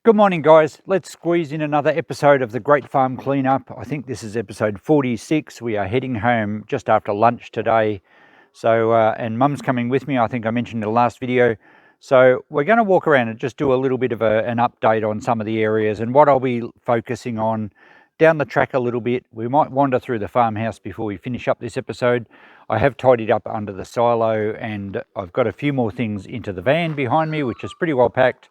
Good morning, guys. Let's squeeze in another episode of the Great Farm Cleanup. I think this is episode 46. We are heading home just after lunch today. And Mum's coming with me. I think I mentioned in the last video. So we're going to walk around and just do a little bit of an update on some of the areas and what I'll be focusing on down the track a little bit. We might wander through the farmhouse before we finish up this episode. I have tidied up under the silo and I've got a few more things into the van behind me, which is pretty well packed.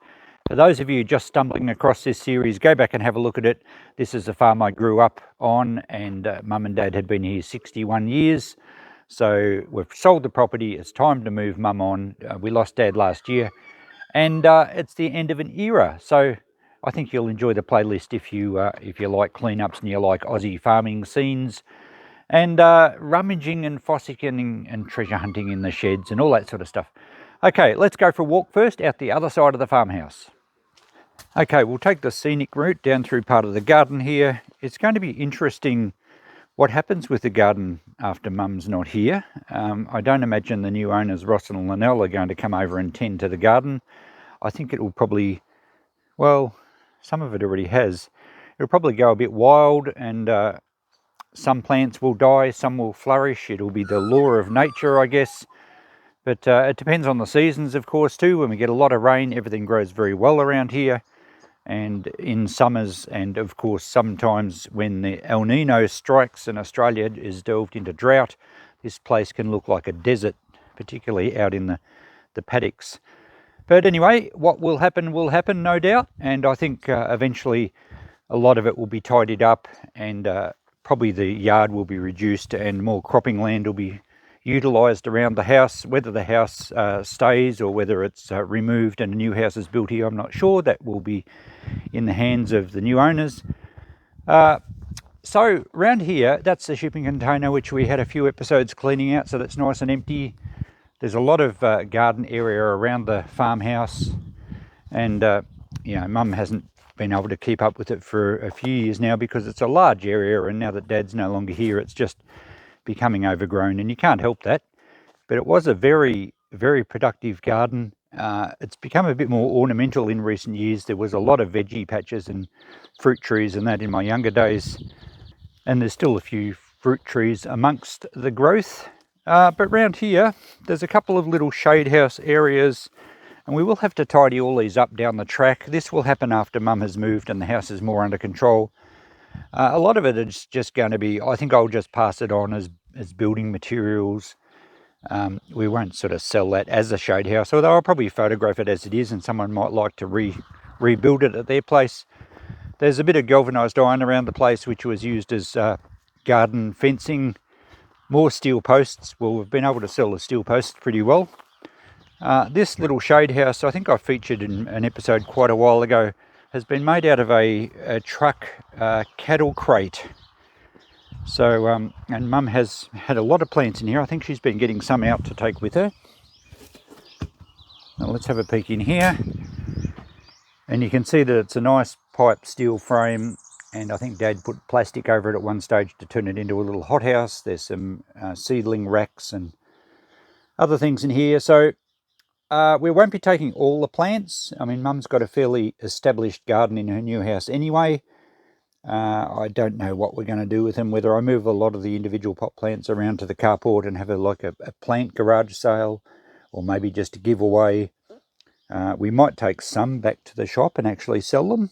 For those of you just stumbling across this series, go back and have a look at it. This is the farm I grew up on, and Mum and Dad had been here 61 years. So we've sold the property. It's time to move Mum on. We lost Dad last year, and it's the end of an era. So I think you'll enjoy the playlist if you like cleanups and you like Aussie farming scenes, and rummaging and fossicking and treasure hunting in the sheds and all that sort of stuff. Okay, let's go for a walk first out the other side of the farmhouse. Okay, we'll take the scenic route down through part of the garden here. It's going to be interesting what happens with the garden after Mum's not here. I don't imagine the new owners, Ross and Linnell, are going to come over and tend to the garden. I think it will probably, well, some of it already has. It'll probably go a bit wild, and some plants will die, some will flourish. It'll be the law of nature, I guess. But it depends on the seasons, of course, too. When we get a lot of rain, everything grows very well around here. And in summers, and of course sometimes when the El Nino strikes and Australia is delved into drought, this place can look like a desert, particularly out in the paddocks. But anyway, what will happen, no doubt. And I think eventually a lot of it will be tidied up, and probably the yard will be reduced and more cropping land will be utilised around the house. Whether the house stays or whether it's removed and a new house is built here, I'm not sure. That will be in the hands of the new owners. So around here, that's the shipping container, which we had a few episodes cleaning out, so that's nice and empty. There's a lot of garden area around the farmhouse, and Mum hasn't been able to keep up with it for a few years now because it's a large area, and now that Dad's no longer here, it's just becoming overgrown, and you can't help that. But it was a very, very productive garden. It's become a bit more ornamental in recent years. There was a lot of veggie patches and fruit trees and that in my younger days, and there's still a few fruit trees amongst the growth. But round here there's a couple of little shade house areas, and we will have to tidy all these up down the track. This will happen after Mum has moved and the house is more under control. A lot of it is just going to be, I think I'll just pass it on as building materials. We won't sort of sell that as a shade house, although I'll probably photograph it as it is, and someone might like to rebuild it at their place. There's a bit of galvanised iron around the place which was used as garden fencing. More steel posts. Well, we've been able to sell the steel posts pretty well. This little shade house, I think I featured in an episode quite a while ago, has been made out of a truck cattle crate. So, and Mum has had a lot of plants in here. I think she's been getting some out to take with her. Now let's have a peek in here. And you can see that it's a nice pipe steel frame, and I think Dad put plastic over it at one stage to turn it into a little hothouse. There's some seedling racks and other things in here. So we won't be taking all the plants. I mean, Mum's got a fairly established garden in her new house anyway. I don't know what we're going to do with them, whether I move a lot of the individual pot plants around to the carport and have a plant garage sale, or maybe just a giveaway. We might take some back to the shop and actually sell them.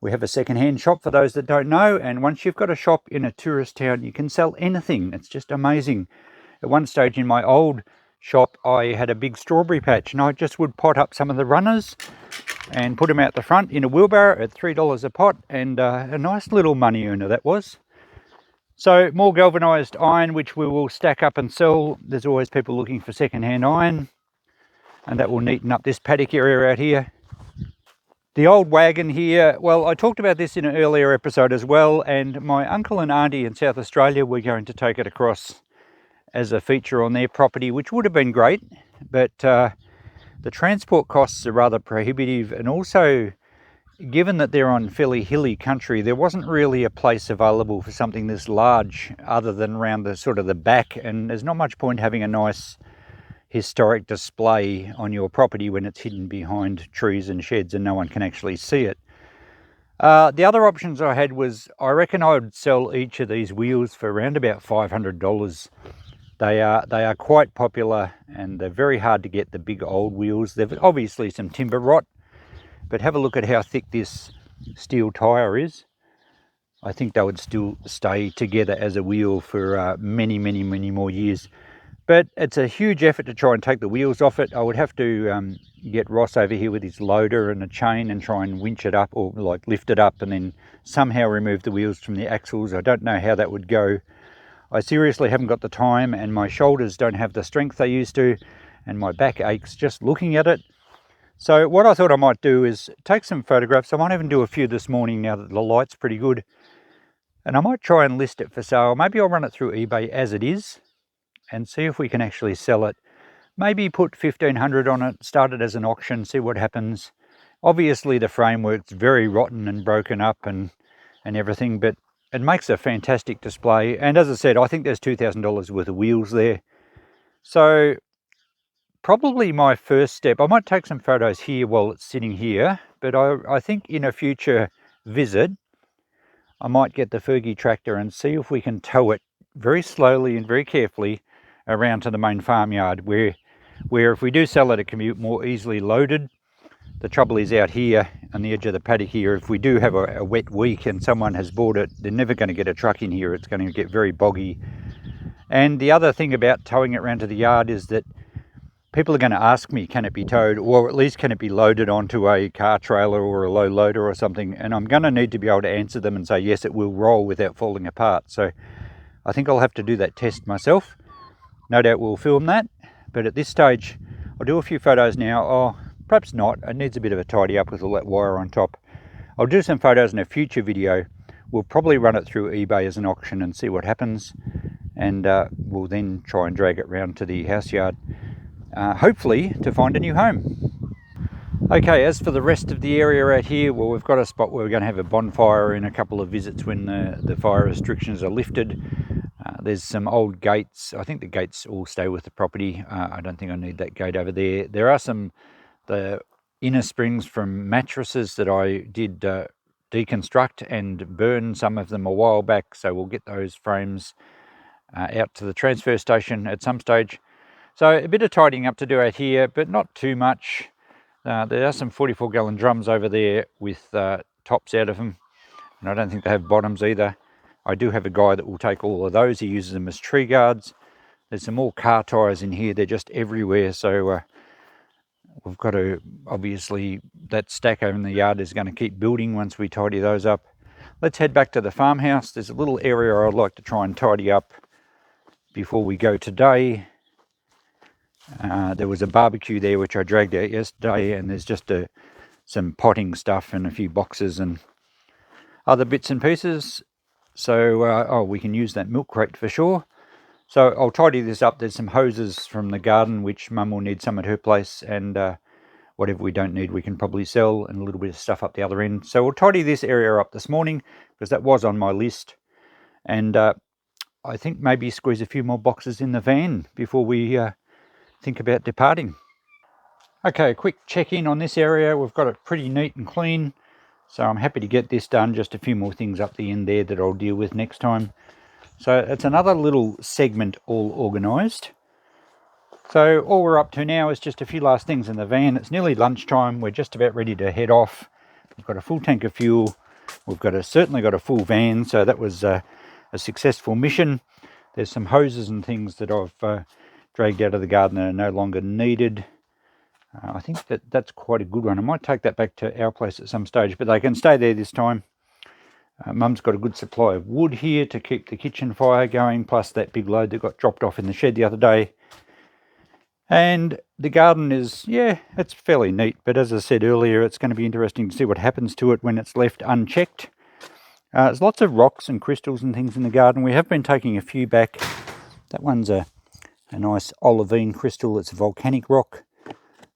We have a second-hand shop, for those that don't know, and once you've got a shop in a tourist town, you can sell anything. It's just amazing. At one stage in my old shop, I had a big strawberry patch, and I just would pot up some of the runners and put them out the front in a wheelbarrow at $3 a pot, and a nice little money earner that was. So more galvanised iron, which we will stack up and sell. There's always people looking for second-hand iron, and that will neaten up this paddock area out here. The old wagon here, well, I talked about this in an earlier episode as well, and my uncle and auntie in South Australia were going to take it across as a feature on their property, which would have been great, but the transport costs are rather prohibitive, and also given that they're on fairly hilly country, there wasn't really a place available for something this large other than around the sort of the back, and there's not much point having a nice historic display on your property when it's hidden behind trees and sheds and no one can actually see it. The other options I had was, I reckon I would sell each of these wheels for around about $500. They are quite popular and they're very hard to get, the big old wheels. They've obviously some timber rot, but have a look at how thick this steel tyre is. I think they would still stay together as a wheel for many more years. But it's a huge effort to try and take the wheels off it. I would have to get Ross over here with his loader and a chain and try and winch it up, or like lift it up and then somehow remove the wheels from the axles. I don't know how that would go. I seriously haven't got the time, and my shoulders don't have the strength they used to, and my back aches just looking at it. So what I thought I might do is take some photographs. I might even do a few this morning now that the light's pretty good. And I might try and list it for sale. Maybe I'll run it through eBay as it is and see if we can actually sell it. Maybe put $1,500 on it, start it as an auction, see what happens. Obviously the framework's very rotten and broken up and everything, but it makes a fantastic display. And as I said, I think there's $2,000 worth of wheels there. So probably my first step, I might take some photos here while it's sitting here, but I think in a future visit, I might get the Fergie tractor and see if we can tow it very slowly and very carefully around to the main farmyard, where if we do sell it, it can be more easily loaded. The trouble is out here on the edge of the paddock here, if we do have a wet week and someone has bought it, they're never going to get a truck in here. It's going to get very boggy. And the other thing about towing it around to the yard is that people are going to ask me, can it be towed, or at least can it be loaded onto a car trailer or a low loader or something? And I'm going to need to be able to answer them and say, yes, it will roll without falling apart. So I think I'll have to do that test myself. No doubt we'll film that, but at this stage, I'll do a few photos now. Oh, perhaps not. It needs a bit of a tidy up with all that wire on top. I'll do some photos in a future video. We'll probably run it through eBay as an auction and see what happens. And we'll then try and drag it round to the house yard, hopefully to find a new home. Okay, as for the rest of the area out here, well, we've got a spot where we're going to have a bonfire in a couple of visits when the fire restrictions are lifted. There's some old gates. I think the gates all stay with the property. I don't think I need that gate over there. There are the inner springs from mattresses that I did deconstruct and burn some of them a while back. So we'll get those frames out to the transfer station at some stage. So a bit of tidying up to do out here, but not too much. There are some 44-gallon drums over there with tops out of them, and I don't think they have bottoms either. I do have a guy that will take all of those. He uses them as tree guards. There's some more car tyres in here. They're just everywhere. So we've got to, obviously, that stack over in the yard is going to keep building once we tidy those up. Let's head back to the farmhouse. There's a little area I'd like to try and tidy up before we go today. There was a barbecue there which I dragged out yesterday, and there's just some potting stuff and a few boxes and other bits and pieces. So we can use that milk crate for sure. So I'll tidy this up. There's some hoses from the garden which Mum will need some at her place, and whatever we don't need we can probably sell, and a little bit of stuff up the other end. So we'll tidy this area up this morning because that was on my list, and I think maybe squeeze a few more boxes in the van before we think about departing. Okay, a quick check-in on this area. We've got it pretty neat and clean, so I'm happy to get this done. Just a few more things up the end there that I'll deal with next time. So it's another little segment all organised. So all we're up to now is just a few last things in the van. It's nearly lunchtime. We're just about ready to head off. We've got a full tank of fuel. We've certainly got a full van, so that was a successful mission. There's some hoses and things that I've dragged out of the garden that are no longer needed. I think that's quite a good one. I might take that back to our place at some stage, but they can stay there this time. Mum's got a good supply of wood here to keep the kitchen fire going, plus that big load that got dropped off in the shed the other day. And the garden is, yeah, it's fairly neat, but as I said earlier, it's going to be interesting to see what happens to it when it's left unchecked. There's lots of rocks and crystals and things in the garden. We have been taking a few back. That one's a nice olivine crystal. It's a volcanic rock.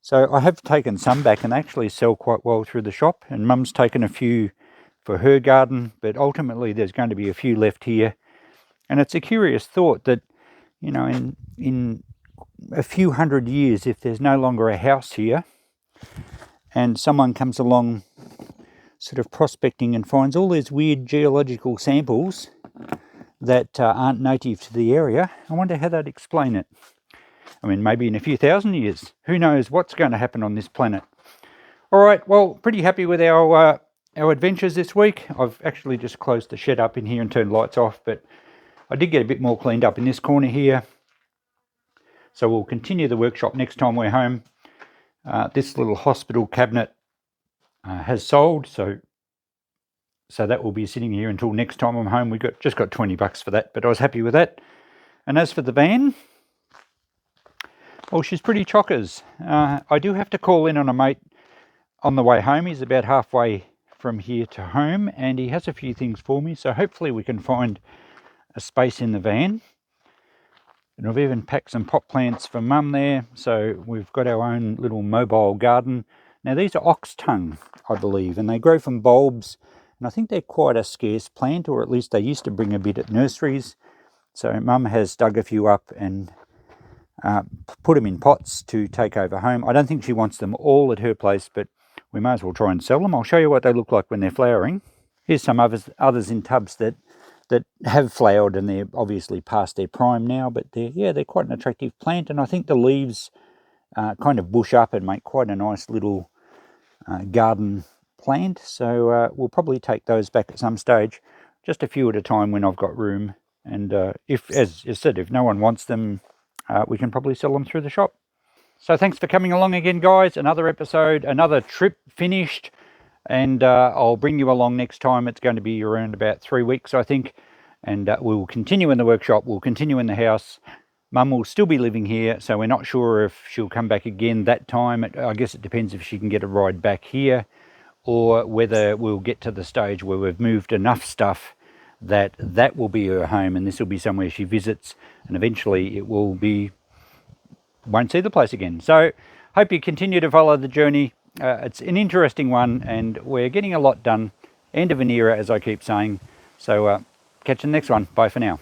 So I have taken some back, and they actually sell quite well through the shop, and Mum's taken a few for her garden, but ultimately there's going to be a few left here. And it's a curious thought that, you know, in a few hundred years if there's no longer a house here and someone comes along sort of prospecting and finds all these weird geological samples that aren't native to the area. I wonder how they'd explain it. I mean, maybe in a few thousand years. Who knows what's going to happen on this planet. All right, well, pretty happy with our adventures this week. I've actually just closed the shed up in here and turned lights off, but I did get a bit more cleaned up in this corner here. So we'll continue the workshop next time we're home. This little hospital cabinet has sold, so that will be sitting here until next time I'm home. We just got $20 for that, but I was happy with that. And as for the van, well, she's pretty chockers. I do have to call in on a mate on the way home. He's about halfway from here to home, and he has a few things for me, so hopefully we can find a space in the van. And I've even packed some pot plants for Mum there, so we've got our own little mobile garden. Now these are ox tongue, I believe, and they grow from bulbs, and I think they're quite a scarce plant, or at least they used to bring a bit at nurseries. So Mum has dug a few up and put them in pots to take over home. I don't think she wants them all at her place, but we may as well try and sell them. I'll show you what they look like when they're flowering. Here's some others in tubs that have flowered, and they're obviously past their prime now, but they're quite an attractive plant, and I think the leaves kind of bush up and make quite a nice little garden plant. So we'll probably take those back at some stage, just a few at a time when I've got room. And if, as I said, if no one wants them, we can probably sell them through the shop. So thanks for coming along again, guys. Another episode, another trip finished, and I'll bring you along next time. It's going to be around about 3 weeks, I think, and we'll continue in the workshop. We'll continue in the house. Mum will still be living here, so we're not sure if she'll come back again that time. I guess it depends if she can get a ride back here, or whether we'll get to the stage where we've moved enough stuff that will be her home, and this will be somewhere she visits, and eventually it will be, won't see the place again. So hope you continue to follow the journey. It's an interesting one, and we're getting a lot done. End of an era, as I keep saying. So catch you in the next one. Bye for now.